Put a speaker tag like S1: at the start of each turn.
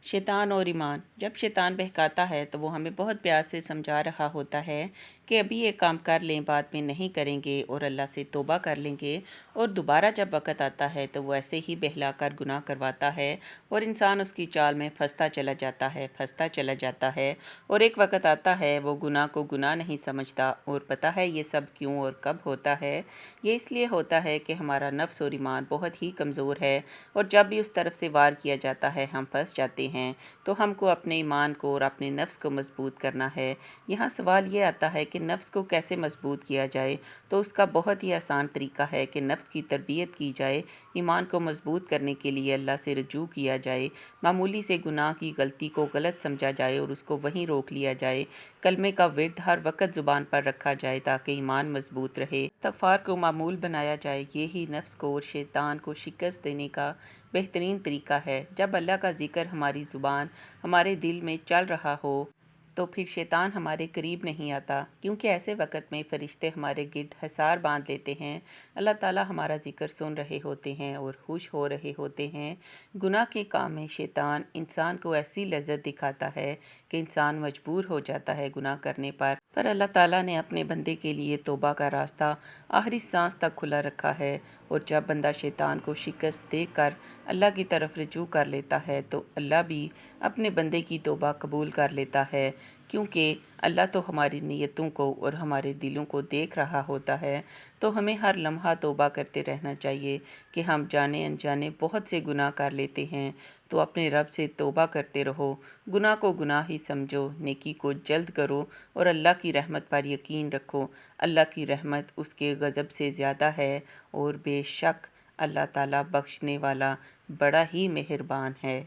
S1: शैतान और ईमान। जब शैतान बहकाता है तो वो हमें बहुत प्यार से समझा रहा होता है कि अभी ये काम कर लें, बाद में नहीं करेंगे और अल्लाह से तौबा कर लेंगे। और दोबारा जब वक़्त आता है तो वो ऐसे ही बहलाकर गुनाह करवाता है और इंसान उसकी चाल में फंसता चला जाता है और एक वक़्त आता है वो गुनाह को गुनाह नहीं समझता। और पता है ये सब क्यों और कब होता है? ये इसलिए होता है कि हमारा नफ्स और ईमान बहुत ही कमज़ोर है और जब भी उस तरफ से वार किया जाता है हम फंस जाते हैं। तो हमको अपने ईमान को और अपने नफ्स को मजबूत करना है। यहाँ सवाल ये आता है कि नफ्स को कैसे मजबूत किया जाए, तो उसका बहुत ही आसान तरीका है कि नफ्स की तरबियत की जाए। ईमान को मजबूत करने के लिए अल्लाह से रजू किया जाए, मामूली से गुनाह की गलती को गलत समझा जाए और उसको वहीं रोक लिया जाए। कलमे का विर्द हर वक्त ज़ुबान पर रखा जाए ताकि ईमान मजबूत रहे। इस्तग़फ़ार को मामूल बनाया जाए। ये ही नफ्स को और शैतान को शिकस्त देने का बेहतरीन तरीका है। जब अल्लाह का ज़िक्र हमारी ज़ुबान हमारे दिल में चल रहा हो तो फिर शैतान हमारे करीब नहीं आता, क्योंकि ऐसे वक्त में फ़रिश्ते हमारे गिर्द हिसार बांध लेते हैं। अल्लाह ताला हमारा ज़िक्र सुन रहे होते हैं और खुश हो रहे होते हैं। गुनाह के काम में शैतान इंसान को ऐसी लज्जत दिखाता है कि इंसान मजबूर हो जाता है गुनाह करने पर अल्लाह ताला ने अपने बंदे के लिए तौबा का रास्ता आखिरी सांस तक खुला रखा है। और जब बंदा शैतान को शिकस्त देकर अल्लाह की तरफ रुजू कर लेता है तो अल्लाह भी अपने बंदे की तौबा कबूल कर लेता है, क्योंकि अल्लाह तो हमारी नीयतों को और हमारे दिलों को देख रहा होता है। तो हमें हर लम्हा तौबा करते रहना चाहिए कि हम जाने अनजाने बहुत से गुनाह कर लेते हैं। तो अपने रब से तौबा करते रहो, गुनाह को गुनाह ही समझो, नेकी को जल्द करो और अल्लाह की रहमत पर यकीन रखो। अल्लाह की रहमत उसके गज़ब से ज़्यादा है और बेशक अल्लाह ताला बख्शने वाला बड़ा ही मेहरबान है।